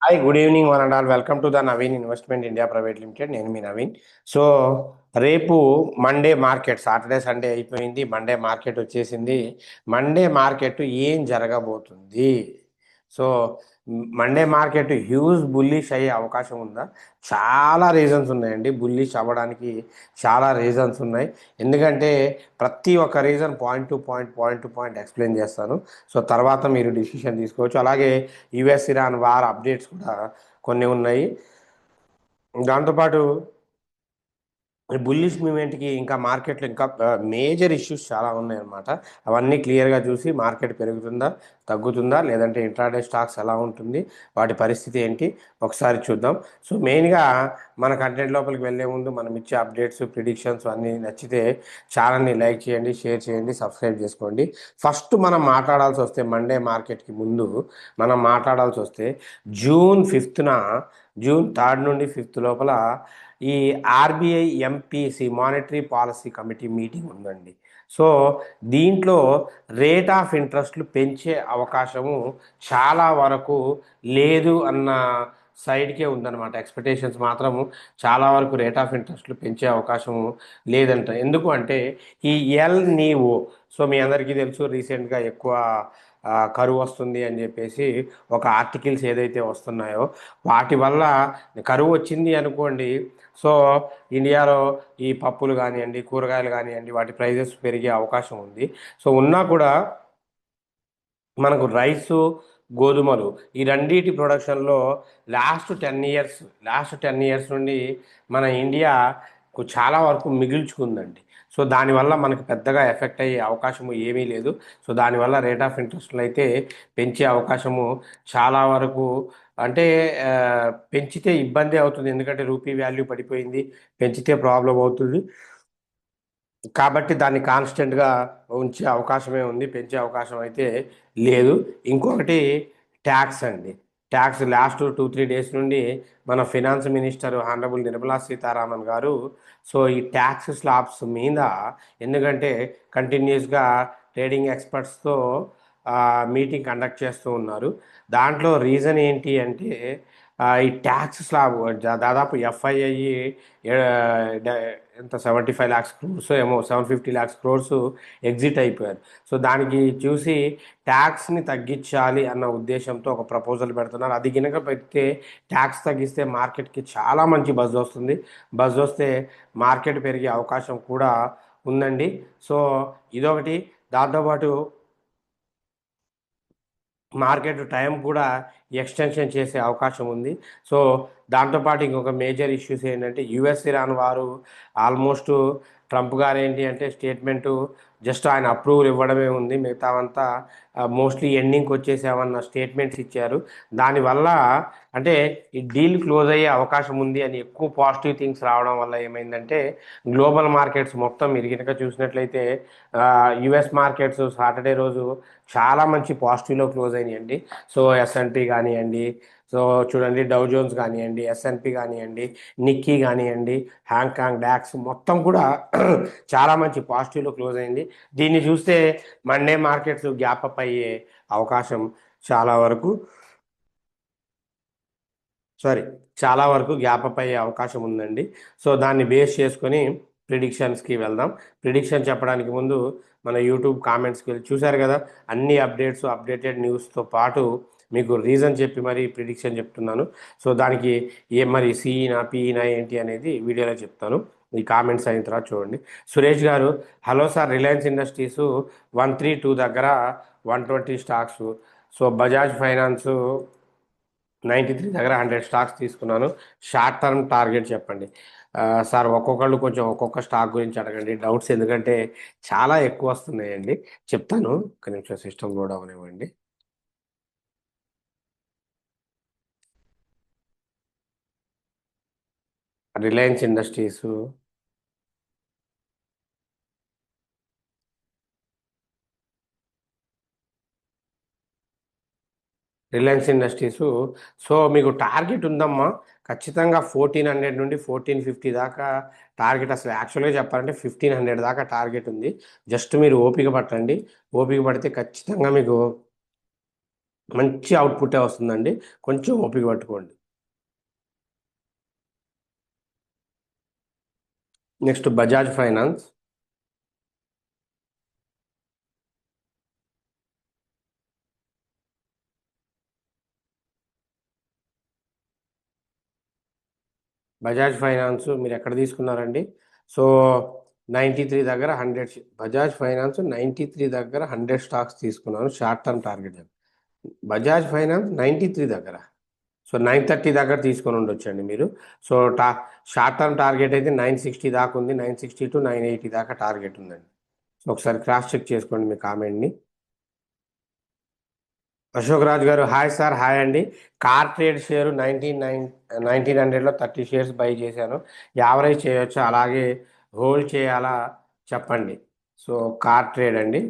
Hi good evening one and all welcome to the Naveen investment India private limited. నేను మీ Naveen. So రేపు Monday market, Saturday Sunday అయిపోయింది, Monday market వచ్చేసింది. Monday market ఏం జరగబోతుంది? So Monday market huge bullish అయ్యే అవకాశం ఉందా? చాలా రీజన్స్ ఉన్నాయండి బుల్లిష్ అవ్వడానికి. చాలా రీజన్స్ ఉన్నాయి. ఎందుకంటే ప్రతి ఒక్క reason point to point explain చేస్తాను. సో తర్వాత మీరు డిసిషన్ తీసుకోవచ్చు. అలాగే యుఎస్ ఇరాన్ వార్ అప్డేట్స్ కూడా కొన్ని ఉన్నాయి. దాంతోపాటు బుల్లిష్ మూమెంట్కి ఇంకా మార్కెట్లో ఇంకా మేజర్ ఇష్యూస్ చాలా ఉన్నాయన్నమాట. అవన్నీ క్లియర్గా చూసి మార్కెట్ పెరుగుతుందా, తగ్గుతుందా, లేదంటే ఇంట్రాడే స్టాక్స్ ఎలా ఉంటుంది, వాటి పరిస్థితి ఏంటి ఒకసారి చూద్దాం. సో మెయిన్గా మన కంటెంట్ లోపలికి వెళ్ళే ముందు మనం ఇచ్చే అప్డేట్స్, ప్రిడిక్షన్స్ అన్నీ నచ్చితే ఛానల్ని లైక్ చేయండి, షేర్ చేయండి, సబ్స్క్రైబ్ చేసుకోండి. ఫస్ట్ మనం మాట్లాడాల్సి వస్తే మండే మార్కెట్కి ముందు మనం మాట్లాడాల్సి వస్తే జూన్ 5న, జూన్ 3 నుండి 5 లోపల ఈ RBI MPC monetary policy committee meeting ఉందండి. సో దీంట్లో రేట్ ఆఫ్ ఇంట్రెస్ట్లు పెంచే అవకాశము చాలా వరకు లేదు అన్న సైడ్కే ఉందన్నమాట. ఎక్స్పెక్టేషన్స్ మాత్రము చాలా వరకు రేట్ ఆఫ్ ఇంట్రెస్ట్లు పెంచే అవకాశము లేదంట. ఎందుకు అంటే ఈ ఎల్ నీవో, సో మీ అందరికీ తెలుసు రీసెంట్గా ఎక్కువ కరువు వస్తుంది అని చెప్పేసి ఒక ఆర్టికల్స్ ఏదైతే వస్తున్నాయో వాటి వల్ల కరువు వచ్చింది అనుకోండి. సో ఇండియాలో ఈ పప్పులు కానివ్వండి, కూరగాయలు కానివ్వండి, వాటి ప్రైజెస్ పెరిగే అవకాశం ఉంది. సో ఉన్నా కూడా మనకు రైసు, గోధుమలు ఈ రెండింటి ప్రొడక్షన్లో లాస్ట్ టెన్ ఇయర్స్ నుండి మన ఇండియాకు చాలా వరకు మిగిల్చుకుందండి. సో దానివల్ల మనకు పెద్దగా ఎఫెక్ట్ అయ్యే అవకాశము ఏమీ లేదు. సో దానివల్ల రేట్ ఆఫ్ ఇంట్రెస్ట్లు అయితే పెంచే అవకాశము చాలా వరకు, అంటే పెంచితే ఇబ్బంది అవుతుంది. ఎందుకంటే రూపీ వాల్యూ పడిపోయింది, పెంచితే ప్రాబ్లం అవుతుంది. కాబట్టి దాన్ని కాన్స్టెంట్గా ఉంచే అవకాశమే ఉంది, పెంచే అవకాశం అయితే లేదు. ఇంకొకటి ట్యాక్స్ అండి. ట్యాక్స్ లాస్ట్ 2-3 డేస్ నుండి మన finance minister honourable Nirmala Sitharaman గారు సో ఈ ట్యాక్స్ స్లాబ్స్ మీద, ఎందుకంటే కంటిన్యూస్గా ట్రేడింగ్ ఎక్స్పర్ట్స్తో మీటింగ్ కండక్ట్ చేస్తూ ఉన్నారు. దాంట్లో రీజన్ ఏంటి అంటే ఈ ట్యాక్స్ స్లాబ్ దాదాపు ఎఫ్ఐఐ ఎంత 75 lakhs క్రోర్స్ ఏమో, 750 lakhs క్రోర్స్ ఎగ్జిట్ అయిపోయారు. సో దానికి చూసి ట్యాక్స్ని తగ్గించాలి అన్న ఉద్దేశంతో ఒక ప్రపోజల్ పెడుతున్నారు. అది గినక పెడితే ట్యాక్స్ తగ్గిస్తే మార్కెట్కి చాలా మంచి బజ్ వస్తుంది. బజ్ వస్తే మార్కెట్ పెరిగే అవకాశం కూడా ఉందండి. సో ఇదొకటి. దాంతోపాటు మార్కెట్ టైం కూడా ఎక్స్టెన్షన్ చేసే అవకాశం ఉంది. సో దాంతోపాటు ఇంకొక మేజర్ ఇష్యూస్ ఏంటంటే యుఎస్ ఇరాన్ వారు ఆల్మోస్ట్ ట్రంప్ గారు ఏంటి అంటే స్టేట్మెంటు జస్ట్ ఆయన అప్రూవల్ ఇవ్వడమే ఉంది, మిగతావంతా మోస్ట్లీ ఎండింగ్కి వచ్చేసామన్న స్టేట్మెంట్స్ ఇచ్చారు. దానివల్ల అంటే ఈ డీల్ క్లోజ్ అయ్యే అవకాశం ఉంది అని ఎక్కువ పాజిటివ్ థింగ్స్ రావడం వల్ల ఏమైందంటే గ్లోబల్ మార్కెట్స్ మొత్తం మీరు కనుక చూసినట్లయితే యుఎస్ మార్కెట్స్ సాటర్డే రోజు చాలా మంచి పాజిటివ్లో క్లోజ్ అయినాయండి. సో ఎస్ఎన్పి కానివ్వండి, సో చూడండి డౌ జోన్స్ కానివ్వండి, ఎస్ఎన్పి కానివ్వండి, నిక్కీ కానివ్వండి, హాంకాంగ్ డాక్స్ మొత్తం కూడా చాలా మంచి పాజిటివ్లో క్లోజ్ అయింది. దీన్ని చూస్తే మండే మార్కెట్స్ గ్యాప్ అప్ అయ్యే అవకాశం చాలా వరకు సారీ చాలా వరకు గ్యాప్ అప్ అయ్యే అవకాశం ఉందండి. సో దాన్ని బేస్ చేసుకొని ప్రిడిక్షన్స్కి వెళ్దాం. ప్రిడిక్షన్ చెప్పడానికి ముందు మన యూట్యూబ్ కామెంట్స్కి వెళ్ళి చూశారు కదా, అన్ని అప్డేట్స్, అప్డేటెడ్ న్యూస్తో పాటు మీకు రీజన్ చెప్పి మరి ప్రిడిక్షన్ చెప్తున్నాను. సో దానికి మరి సిఈనా పిఈనా ఏంటి అనేది వీడియోలో చెప్తాను. ఈ కామెంట్స్ అయిన తర్వాత చూడండి. సురేష్ గారు, హలో సార్, రిలయన్స్ ఇండస్ట్రీస్ 132 దగ్గర 120 స్టాక్స్, సో బజాజ్ ఫైనాన్స్ 93 దగ్గర 100 స్టాక్స్ తీసుకున్నాను, షార్ట్ టర్మ్ టార్గెట్ చెప్పండి. సార్ ఒక్కొక్కళ్ళు కొంచెం ఒక్కొక్క స్టాక్ గురించి అడగండి డౌట్స్, ఎందుకంటే చాలా ఎక్కువ వస్తున్నాయండి. చెప్తాను, ఒక నిమిషం సిస్టమ్ లోడ్ అవనివ్వండి. Reliance industries, Reliance industries so మీకు టార్గెట్ ఉందమ్మా, ఖచ్చితంగా 1400 నుండి 1450 దాకా టార్గెట్. అసలు యాక్చువల్గా చెప్పాలంటే 1500 దాకా టార్గెట్ ఉంది. జస్ట్ మీరు ఓపిక పట్టండి. ఓపిక పడితే ఖచ్చితంగా మీకు మంచి అవుట్పుటే వస్తుందండి. కొంచెం ఓపిక పట్టుకోండి. Next Bajaj finance. Bajaj finance మీరు ఎక్కడ తీసుకున్నారండి? సో 93 దగ్గర 100, బజాజ్ ఫైనాన్స్ 93 దగ్గర 100 స్టాక్స్ తీసుకున్నాను, short term target. Bajaj finance 93 దగ్గర, సో 930 దగ్గర తీసుకొని ఉండొచ్చండి మీరు. సో షార్ట్ టర్మ్ టార్గెట్ అయితే 960 దాకా ఉంది, 960 టు 980 దాకా టార్గెట్ ఉందండి. సో ఒకసారి క్రాస్ చెక్ చేసుకోండి మీ కామెంట్ని. Ashok Raj garu hi sir, hi అండి. కార్ ట్రేడ్ షేర్ 1900లో 30 షేర్స్ బై చేశాను. యావరేజ్ చేయొచ్చా అలాగే హోల్డ్ చేయాలా చెప్పండి. సో కార్ ట్రేడ్ అండి.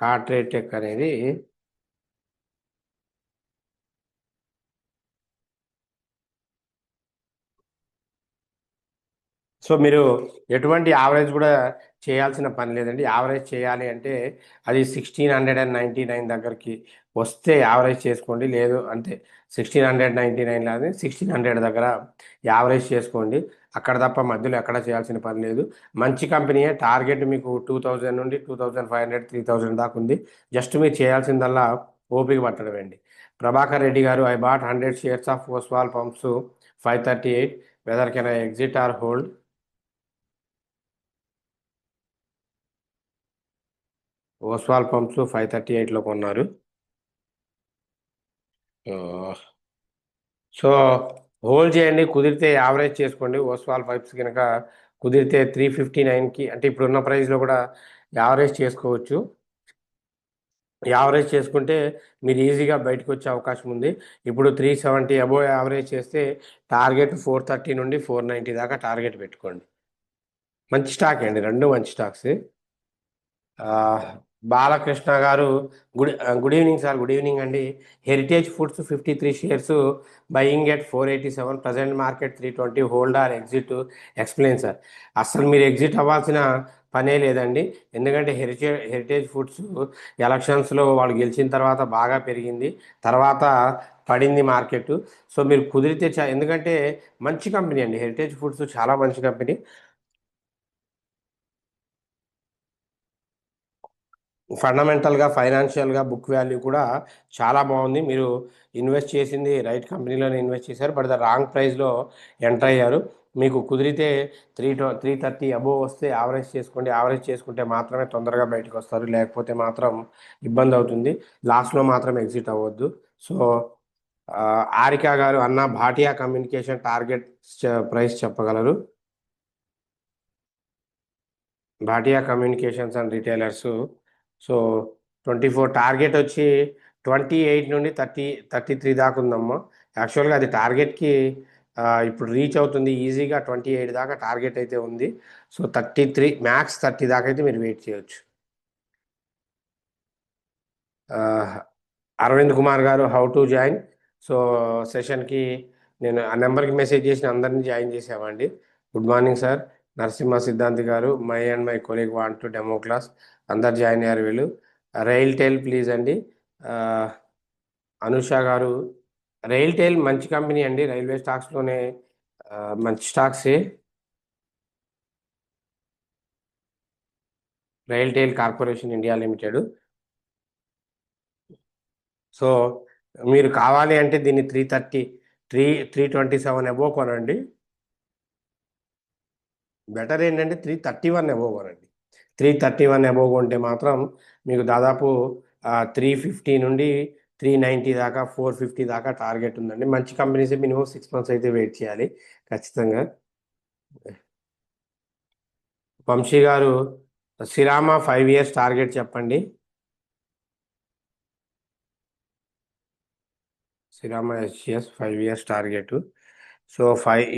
కార్ ట్రేడ్ టెక్ అనేది సో మీరు ఎటువంటి యావరేజ్ కూడా చేయాల్సిన పని లేదండి. యావరేజ్ చేయాలి అంటే అది 1699 దగ్గరికి వస్తే యావరేజ్ చేసుకోండి, లేదు అంటే 1699 లాగా 1600 దగ్గర యావరేజ్ చేసుకోండి. అక్కడ తప్ప మధ్యలో ఎక్కడ చేయాల్సిన పని లేదు. మంచి కంపెనీయే, టార్గెట్ మీకు 2000 నుండి 2500 3000 దాకా ఉంది. జస్ట్ మీరు చేయాల్సిందల్లా ఓపిక పట్టడమేండి. Prabhakar Reddy garu I bought 100 shares of Oswal Pumps 538, whether can I exit or hold? Oswal Pumps 538లో కొన్నారు. ఆ, సో హోల్డ్ చేయండి, కుదిరితే యావరేజ్ చేసుకోండి. ఓస్వాల్ పైప్స్ కనుక కుదిరితే 359కి, అంటే ఇప్పుడున్న ప్రైస్లో కూడా యావరేజ్ చేసుకోవచ్చు. యావరేజ్ చేసుకుంటే మీరు ఈజీగా బయటకు వచ్చే అవకాశం ఉంది. ఇప్పుడు 370 అబోవ్ యావరేజ్ చేస్తే టార్గెట్ 430 నుండి 490 దాకా టార్గెట్ పెట్టుకోండి. మంచి స్టాక్ అండి, రెండు మంచి స్టాక్స్. ఆ, Balakrishna garu good evening sir, good evening అండి. Heritage Foods 53 shares buying at 487, present market 320, hold or exit, explain sir. అసలు మీరు ఎగ్జిట్ అవ్వాల్సిన పనే లేదండి. ఎందుకంటే హెరిటేజ్ ఫుడ్స్ ఎలక్షన్స్లో వాళ్ళు గెలిచిన తర్వాత బాగా పెరిగింది, తర్వాత పడింది మార్కెట్. సో మీరు కుదిరితే ఎందుకంటే మంచి కంపెనీ అండి, హెరిటేజ్ ఫుడ్స్ చాలా మంచి కంపెనీ. ఫండమెంటల్గా ఫైనాన్షియల్గా బుక్ వాల్యూ కూడా చాలా బాగుంది. మీరు ఇన్వెస్ట్ చేసింది రైట్ కంపెనీలోనే ఇన్వెస్ట్ చేశారు, బట్ ద రాంగ్ ప్రైస్లో ఎంటర్ అయ్యారు. మీకు కుదిరితే 330 అబోవ్ వస్తే యావరేజ్ చేసుకోండి. యావరేజ్ చేసుకుంటే మాత్రమే తొందరగా బయటకు వస్తారు, లేకపోతే మాత్రం ఇబ్బంది అవుతుంది. లాస్ట్లో మాత్రం ఎగ్జిట్ అవ్వద్దు. సో ఆరికా గారు అన్న భాటియా కమ్యూనికేషన్ టార్గెట్ ప్రైస్ చెప్పగలరు? Bhatia communications and retailers. So 24 target వచ్చి 28 నుండి 33 దాకా ఉందమ్మా. యాక్చువల్గా అది టార్గెట్కి ఇప్పుడు రీచ్ అవుతుంది ఈజీగా. 28 దాకా టార్గెట్ అయితే ఉంది. సో 33 మ్యాక్స్ 30 దాకా అయితే మీరు వెయిట్ చేయొచ్చు. అరవింద్ కుమార్ గారు హౌ టు జాయిన్? సో సెషన్కి నేను ఆ నెంబర్కి మెసేజ్ చేసిన అందరినీ జాయిన్ చేసామండి. Good morning sir. నరసింహ సిద్ధాంతి గారు my and my colleague want to demo class, అందరు జాయిన్ అయ్యారు వీళ్ళు. రైల్ టెల్ ప్లీజ్ అండి. ఆ, అనుష గారు, రైల్ టెల్ మంచి కంపెనీ అండి, రైల్వే స్టాక్స్లోనే ఆ, మంచి స్టాక్సే. Rail tell corporation India limited. So మీరు కావాలి అంటే దీన్ని 327 అబోవ్ కొనండి. బెటర్ ఏంటంటే 331 అబోవ్ కొనండి. 331 అబోవ్ కొంటే మాత్రం మీకు దాదాపు 350 నుండి 390 దాకా, 450 దాకా టార్గెట్ ఉందండి. మంచి కంపెనీస్ మినిమం 6 మంత్స్ అయితే వెయిట్ చేయాలి ఖచ్చితంగా. వంశీ గారు సిరామా 5 ఇయర్స్ టార్గెట్ చెప్పండి. Shriram SGS 5 years target. So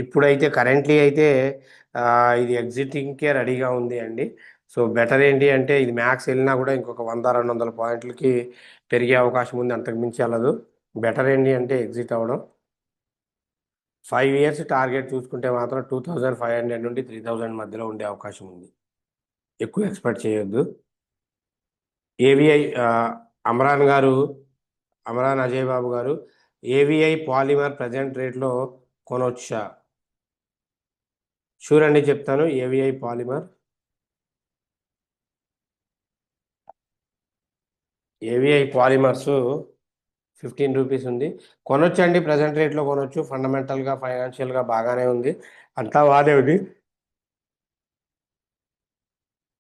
ఇప్పుడైతే కరెంట్లీ అయితే ఆ, ఇది ఎగ్జిటింగ్కే రెడీగా ఉంది అండి. సో బెటర్ ఏంటి అంటే ఇది మ్యాక్స్ వెళ్ళినా కూడా ఇంకొక 100 200 పాయింట్లకి పెరిగే అవకాశం ఉంది, అంతకు మించి వెళ్ళదు. బెటర్ ఏంటి అంటే ఎగ్జిట్ అవ్వడం. 5 ఇయర్స్ టార్గెట్ చూసుకుంటే మాత్రం 2500 నుండి 3000 మధ్యలో ఉండే అవకాశం ఉంది. ఎక్కువ ఎక్స్పెక్ట్ చేయొద్దు. ఏవిఐ అమరాన్ గారు, అమరాన్ అజయ్ బాబు గారు, ఏవిఐ పాలిమర్ ప్రజెంట్ రేట్లో కొనొచ్చా? చూడండి చెప్తాను. AVI polymer, AVI polymers 15 rupees ఉంది. కొనొచ్చండి, ప్రజెంట్ రేట్లో కొనొచ్చు. ఫండమెంటల్గా ఫైనాన్షియల్గా బాగానే ఉంది, అంతా బాగానే ఉంది.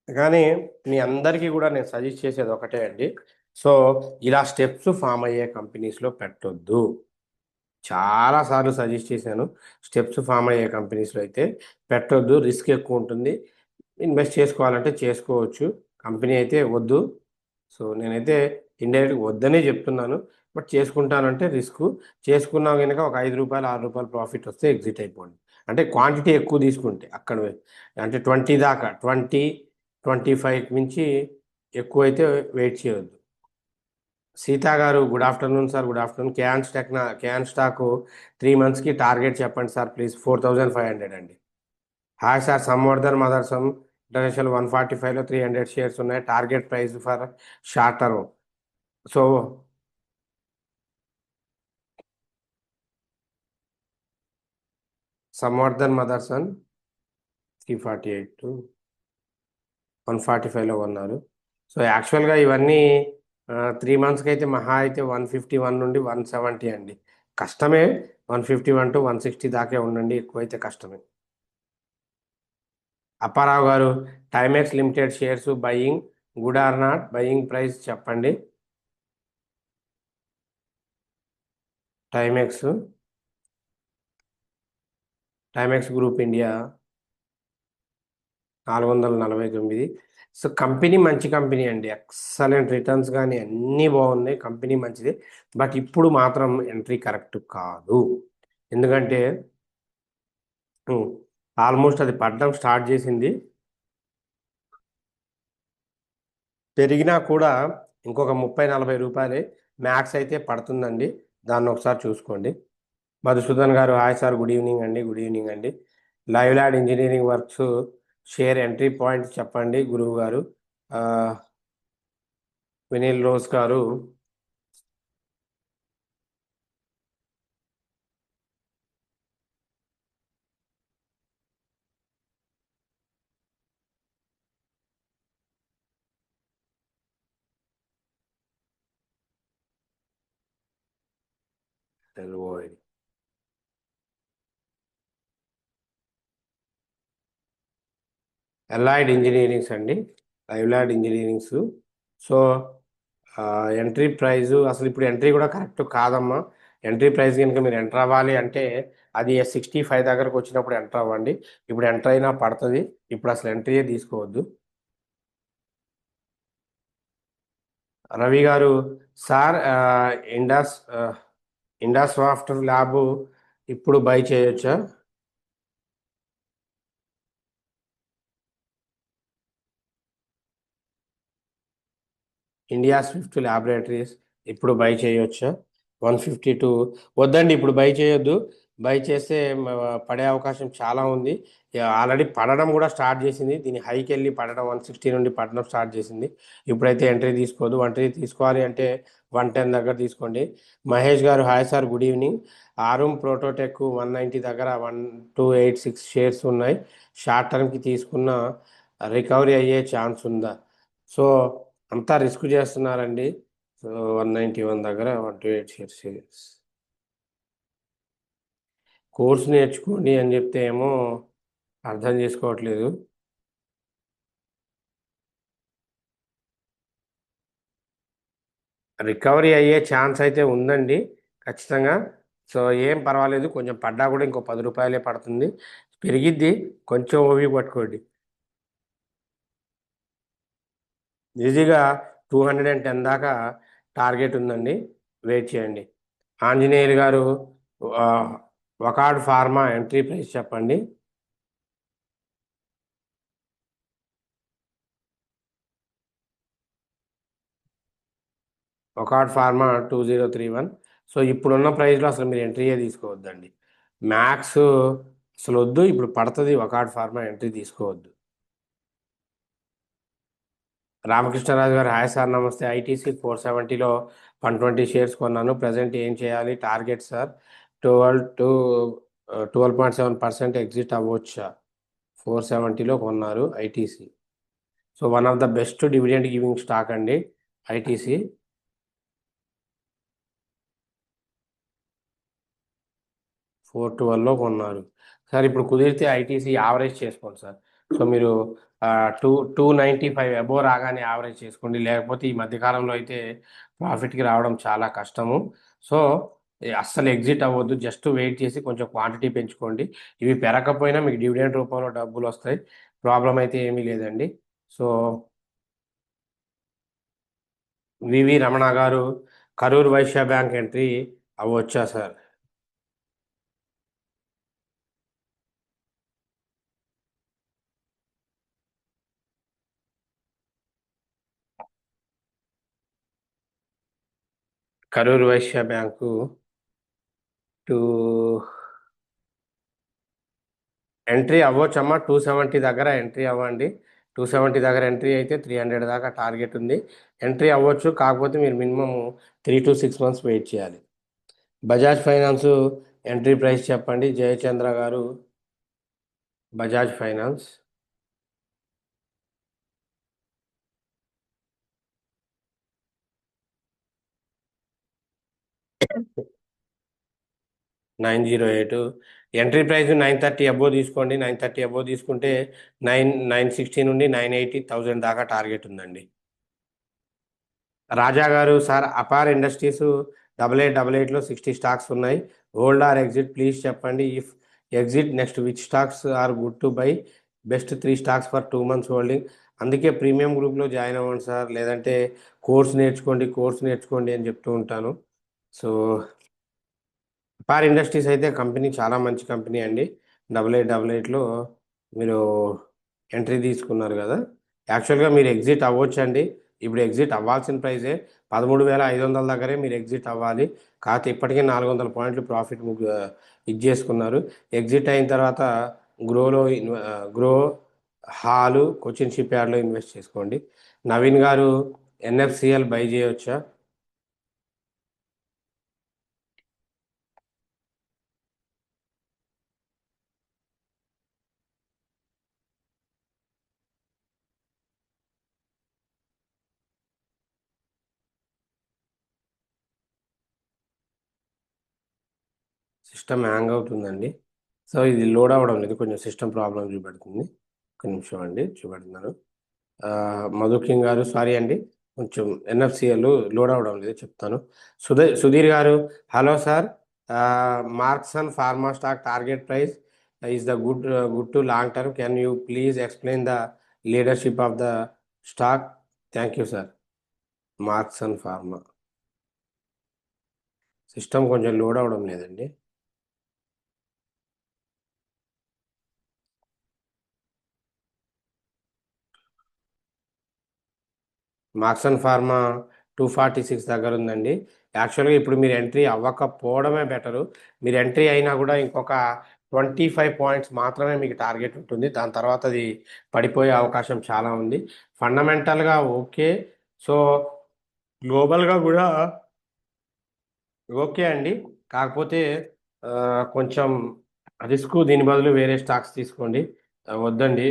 కానీ మీ అందరికీ కూడా నేను సజెస్ట్ చేసేది ఒకటే అండి. సో ఇలా స్టెప్స్ ఫామ్ అయ్యే కంపెనీస్లో పెట్టొద్దు. చాలాసార్లు సజెస్ట్ చేశాను. స్టెప్స్ ఫామ్ అయ్యే కంపెనీస్లో అయితే పెట్టొద్దు, రిస్క్ ఎక్కువ ఉంటుంది. ఇన్వెస్ట్ చేసుకోవాలంటే చేసుకోవచ్చు, కంపెనీ అయితే వద్దు. సో నేనైతే ఇండైరెక్ట్గా వద్దనే చెప్తున్నాను. బట్ చేసుకుంటానంటే రిస్క్. చేసుకున్నా కనుక ఒక రూ. 5 రూ. 6 ప్రాఫిట్ వస్తే ఎగ్జిట్ అయిపోండి. అంటే క్వాంటిటీ ఎక్కువ తీసుకుంటే అక్కడ, అంటే 20 దాకా, 20-25 మించి ఎక్కువైతే వెయిట్ చేయొద్దు. Seetha garu, good afternoon sir. Good afternoon. Can stock 3 మంత్స్కి టార్గెట్ చెప్పండి సార్ ప్లీజ్. 4500 అండి. Hi sir, Samvardhana Motherson international 145లో 300 షేర్స్ ఉన్నాయి. Target price for short term. So Samvardhana Motherson 348 to 145లో కొన్నారు. సో యాక్చువల్గా ఇవన్నీ 3 మంత్స్కి అయితే మహా అయితే 151 నుండి 170 అండి. కష్టమే. 151 టు 160 దాకే ఉండండి, ఎక్కువైతే కష్టమే. Apparao garu, Timex limited shares buying good or not? Buying price చెప్పండి. Timex, Timex group India 449. So company మంచి కంపెనీ అండి, ఎక్సలెంట్ రిటర్న్స్ కానీ అన్నీ బాగున్నాయి, కంపెనీ మంచిది. బట్ ఇప్పుడు మాత్రం ఎంట్రీ కరెక్ట్ కాదు. ఎందుకంటే ఆల్మోస్ట్ అది పడడం స్టార్ట్ చేసింది. పెరిగినా కూడా ఇంకొక 30-40 రూపాయలే మ్యాక్స్ అయితే పడుతుందండి. దాన్ని ఒకసారి చూసుకోండి. Madhusudan garu, hi sir, good evening అండి. గుడ్ ఈవినింగ్ అండి. లైవ్ ల్యాడ్ engineering works share entry point చెప్పండి గురువు గారు. వినీల్ రోజ్ గారు, అలైడ్ ఇంజనీరింగ్స్ అండి, లైవ్ ల్యాడ్ ఇంజనీరింగ్స్. సో ఎంట్రీ ప్రైజు అసలు ఇప్పుడు ఎంట్రీ కూడా కరెక్ట్ కాదమ్మా. ఎంట్రీ ప్రైస్ కనుక మీరు ఎంటర్ అవ్వాలి అంటే అది 65 దగ్గరకు వచ్చినప్పుడు ఎంటర్ అవ్వండి. ఇప్పుడు ఎంటర్ అయినా పడుతుంది, ఇప్పుడు అసలు ఎంట్రీయే తీసుకోవద్దు. రవి గారు, సార్ ఇండాస్ ఇండాసాఫ్ట్ ల్యాబ్ ఇప్పుడు బై చేయొచ్చా? ఇండియా స్విఫ్ట్ ల్యాబొరేటరీస్ ఇప్పుడు బై చేయొచ్చా? 152 వద్దండి, ఇప్పుడు బై చేయొద్దు. బై చేస్తే పడే అవకాశం చాలా ఉంది. ఆల్రెడీ పడడం కూడా స్టార్ట్ చేసింది, దీని హైకి వెళ్ళి పడడం 160 నుండి పడడం స్టార్ట్ చేసింది. ఇప్పుడైతే ఎంట్రీ తీసుకోవద్దు. ఎంట్రీ తీసుకోవాలి అంటే 110 దగ్గర తీసుకోండి. మహేష్ గారు, హాయ్ సార్, గుడ్ ఈవినింగ్. ఆరూమ్ ప్రోటోటెక్ 190 దగ్గర 1286 షేర్స్ ఉన్నాయి. షార్ట్ టర్మ్కి తీసుకున్న రికవరీ అయ్యే ఛాన్స్ ఉందా? సో అంతా రిస్క్ చేస్తున్నారండి. సో 191 దగ్గర 128 షేర్స్. కోర్స్ నేర్చుకోండి అని చెప్తే ఏమో అర్థం చేసుకోవట్లేదు. రికవరీ అయ్యే ఛాన్స్ అయితే ఉందండి ఖచ్చితంగా. సో ఏం పర్వాలేదు, కొంచెం పడ్డా కూడా ఇంకో 10 రూపాయలే పడుతుంది, పెరిగిద్ది. కొంచెం ఓవి పట్టుకోండి. ఈజీగా 210 దాకా టార్గెట్ ఉందండి, వెయిట్ చేయండి. ఆంజనేయులు గారు, వకాడ్ ఫార్మా ఎంట్రీ ప్రైస్ చెప్పండి. ఒకాడ్ ఫార్మా 2031. సో ఇప్పుడున్న ప్రైస్లో అసలు మీరు ఎంట్రీయే తీసుకోవద్దండి. మ్యాక్స్ అసలు వద్దు, ఇప్పుడు పడుతుంది. ఒకాడ్ ఫార్మా ఎంట్రీ తీసుకోవద్దు. రామకృష్ణరాజు గారు హాయ్ సార్ నమస్తే. ఐటీసీ 470లో 120 షేర్స్ కొన్నాను. ప్రజెంట్ ఏం చేయాలి? టార్గెట్ సార్ 12.7% ఎగ్జిట్ అవ్వచ్చా? 470లో కొన్నారు ITC. So one of the best dividend giving stock అండి ఐటీసీ. 412లో కొన్నారు సార్. ఇప్పుడు కుదిరితే ఐటీసీ యావరేజ్ చేసుకోండి సార్. సో మీరు టూ 295 అబోవ్ రాగానే యావరేజ్ చేసుకోండి. లేకపోతే ఈ మధ్యకాలంలో అయితే ప్రాఫిట్కి రావడం చాలా కష్టము. సో అస్సలు ఎగ్జిట్ అవ్వద్దు. జస్ట్ వెయిట్ చేసి కొంచెం క్వాంటిటీ పెంచుకోండి. ఇవి పెరగకపోయినా మీకు డివిడెండ్ రూపంలో డబ్బులు వస్తాయి. ప్రాబ్లం అయితే ఏమీ లేదండి. So VV Ramana garu Karur Vysya bank entry అవ్వచ్చా సార్? కరూర్ వైశ్య బ్యాంకు టూ ఎంట్రీ అవ్వచ్చమ్మా. 270 దగ్గర ఎంట్రీ అవ్వండి. 270 దగ్గర ఎంట్రీ అయితే 300 దాకా టార్గెట్ ఉంది. ఎంట్రీ అవ్వచ్చు. కాకపోతే మీరు మినిమం 3 to 6 months వెయిట్ చేయాలి. బజాజ్ ఫైనాన్స్ ఎంట్రీ ప్రైస్ చెప్పండి జయచంద్ర గారు. Bajaj finance 908. Entry price 930 above తీసుకోండి. 930 అబోవ్ తీసుకుంటే 960 నుండి 980,000 దాకా టార్గెట్ ఉందండి. రాజా గారు సార్ అపార్ ఇండస్ట్రీస్ 8888లో 60 స్టాక్స్ ఉన్నాయి. హోల్డ్ ఆర్ ఎగ్జిట్ ప్లీజ్ చెప్పండి. If exit next which stocks are good to buy? Best 3 stocks for 2 months holding. అందుకే ప్రీమియం గ్రూప్లో జాయిన్ అవ్వండి సార్. లేదంటే కోర్స్ నేర్చుకోండి అని చెప్తూ ఉంటాను. సో అపార్ ఇండస్ట్రీస్ అయితే కంపెనీ చాలా మంచి కంపెనీ అండి. 8888లో మీరు ఎంట్రీ తీసుకున్నారు కదా. యాక్చువల్గా మీరు ఎగ్జిట్ అవ్వచ్చండి. ఇప్పుడు ఎగ్జిట్ అవ్వాల్సిన ప్రైజే 13,500 దగ్గరే మీరు ఎగ్జిట్ అవ్వాలి. కాకపోతే ఇప్పటికే 400 పాయింట్లు ప్రాఫిట్ ఇది చేసుకున్నారు. ఎగ్జిట్ అయిన తర్వాత గ్రో హాలు కొచ్చిన్ షిప్ యార్డ్లో ఇన్వెస్ట్ చేసుకోండి. నవీన్ గారు ఎన్ఎఫ్సిఎల్ బై చేయవచ్చా? సిస్టమ్ హ్యాంగ్ అవుతుందండి. సో ఇది లోడ్ అవ్వడం లేదు. కొంచెం సిస్టమ్ ప్రాబ్లం చూపెడుతుంది. ఒక నిమిషం అండి, చూపెడుతున్నాను. మధుకింగ్ గారు సారీ అండి, కొంచెం ఎన్ఎఫ్సిఎల్ లోడ్ అవ్వడం లేదు, చెప్తాను. సుధీర్ గారు hello sir. Marksans pharma stock target price is the good to long term. Can you please explain the leadership of the stock? Thank you sir. Marksans pharma system కొంచెం లోడ్ అవ్వడం లేదండి. మార్క్సన్ ఫార్మా 246 దగ్గర ఉందండి. యాక్చువల్గా ఇప్పుడు మీరు ఎంట్రీ అవ్వకపోవడమే బెటరు. మీరు ఎంట్రీ అయినా కూడా ఇంకొక 25 పాయింట్స్ మాత్రమే మీకు టార్గెట్ ఉంటుంది. దాని తర్వాత అది పడిపోయే అవకాశం చాలా ఉంది. ఫండమెంటల్గా ఓకే. సో గ్లోబల్గా కూడా ఓకే అండి. కాకపోతే ఆ, కొంచెం రిస్క్. దీని బదులు వేరే స్టాక్స్ తీసుకోండి. వద్దండి,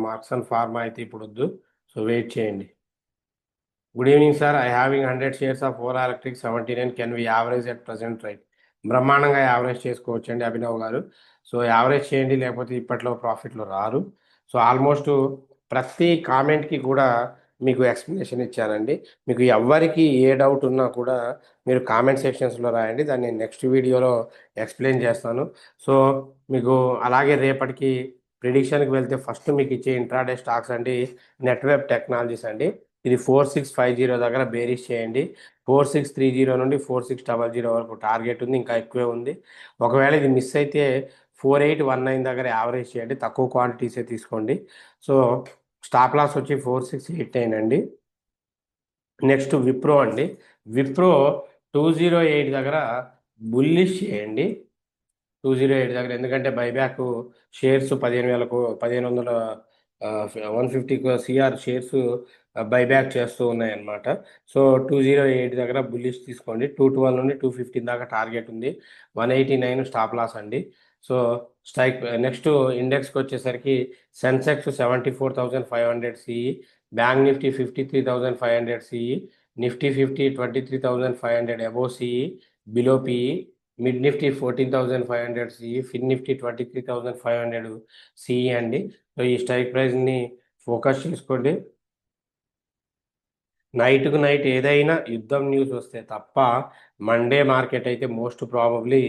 మార్క్సన్ ఫార్మా అయితే ఇప్పుడు వద్దు. సో వెయిట్ చేయండి. Good evening sir. I having 100 shares of Ola electric 79. Can we average at present right? బ్రహ్మాండంగా యావరేజ్ చేసుకోవచ్చు అండి అభినవ్ గారు. సో యావరేజ్ చేయండి, లేకపోతే ఇప్పట్లో ప్రాఫిట్లో రారు. సో ఆల్మోస్ట్ ప్రతి కామెంట్కి కూడా మీకు ఎక్స్ప్లెనేషన్ ఇచ్చానండి. మీకు ఎవరికి ఏ డౌట్ ఉన్నా కూడా మీరు కామెంట్ సెక్షన్స్లో రాయండి. దాన్ని నెక్స్ట్ వీడియోలో ఎక్స్ప్లెయిన్ చేస్తాను. సో మీకు అలాగే రేపటికి ప్రిడిక్షన్కి వెళ్తే ఫస్ట్ మీకు ఇచ్చే ఇంట్రాడే స్టాక్స్ అండి నెట్వెబ్ టెక్నాలజీస్ అండి. ఇది 4650 దగ్గర బేరీస్ చేయండి. 4630 నుండి 4600 వరకు టార్గెట్ ఉంది, ఇంకా ఎక్కువే ఉంది. ఒకవేళ ఇది మిస్ అయితే 4819 దగ్గర యావరేజ్ చేయండి. తక్కువ క్వాంటిటీసే తీసుకోండి. సో స్టాప్ లాస్ వచ్చి 4689 అండి. నెక్స్ట్ విప్రో అండి. విప్రో 208 దగ్గర బుల్లిష్ చేయండి. 208 దగ్గర, ఎందుకంటే buyback shares 15,000 1500 150 CR shares buyback చేస్తూ ఉన్నాయన్నమాట. సో 208 దగ్గర బుల్లిష్ తీసుకోండి. 212 నుండి 215 దాకా టార్గెట్ ఉంది. 189 స్టాప్ లాస్ అండి. సో స్ట్రైక్ నెక్స్ట్ ఇండెక్స్కి వచ్చేసరికి Sensex 74,500 CE, Bank Nifty 53,500 CE, Nifty 50 23,500 above CE, below PE, mid Nifty 14,500 CE, Fin Nifty 23,500 CE అండి. సో ఈ స్ట్రైక్ ప్రైస్ని ఫోకస్ చేసుకోండి. నైట్కు నైట్ ఏదైనా యుద్ధం న్యూస్ వస్తే తప్ప మండే మార్కెట్ అయితే మోస్ట్ ప్రాబబ్లీ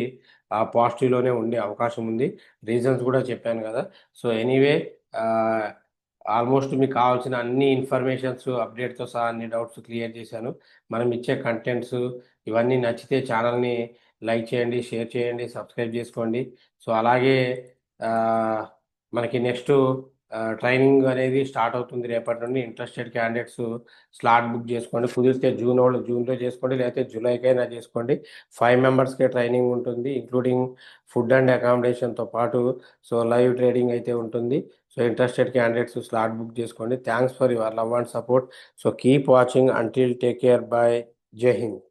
పాజిటివ్లోనే ఉండే అవకాశం ఉంది. రీజన్స్ కూడా చెప్పాను కదా. సో ఎనీవే, ఆల్మోస్ట్ మీకు కావాల్సిన అన్ని ఇన్ఫర్మేషన్స్ అప్డేట్తో సహా అన్ని డౌట్స్ క్లియర్ చేశాను. మనం ఇచ్చే కంటెంట్స్ ఇవన్నీ నచ్చితే ఛానల్ని లైక్ చేయండి, షేర్ చేయండి, సబ్స్క్రైబ్ చేసుకోండి. సో అలాగే ఆ, మనకి నెక్స్ట్ ట్రైనింగ్ అనేది స్టార్ట్ అవుతుంది రేపటి నుండి. ఇంట్రెస్టెడ్ క్యాండిడేట్స్ స్లాట్ బుక్ చేసుకోండి. కుదిరితే జూన్లో చేసుకోండి, లేకపోతే జూలైకైనా చేసుకోండి. 5 మెంబర్స్కే ట్రైనింగ్ ఉంటుంది, ఇంక్లూడింగ్ ఫుడ్ అండ్ అకామిడేషన్తో పాటు. సో లైవ్ ట్రేడింగ్ అయితే ఉంటుంది. So interested candidates slot book చేసుకోండి. Thanks for your love and support. So keep watching until take care. Bye. Jai Hind.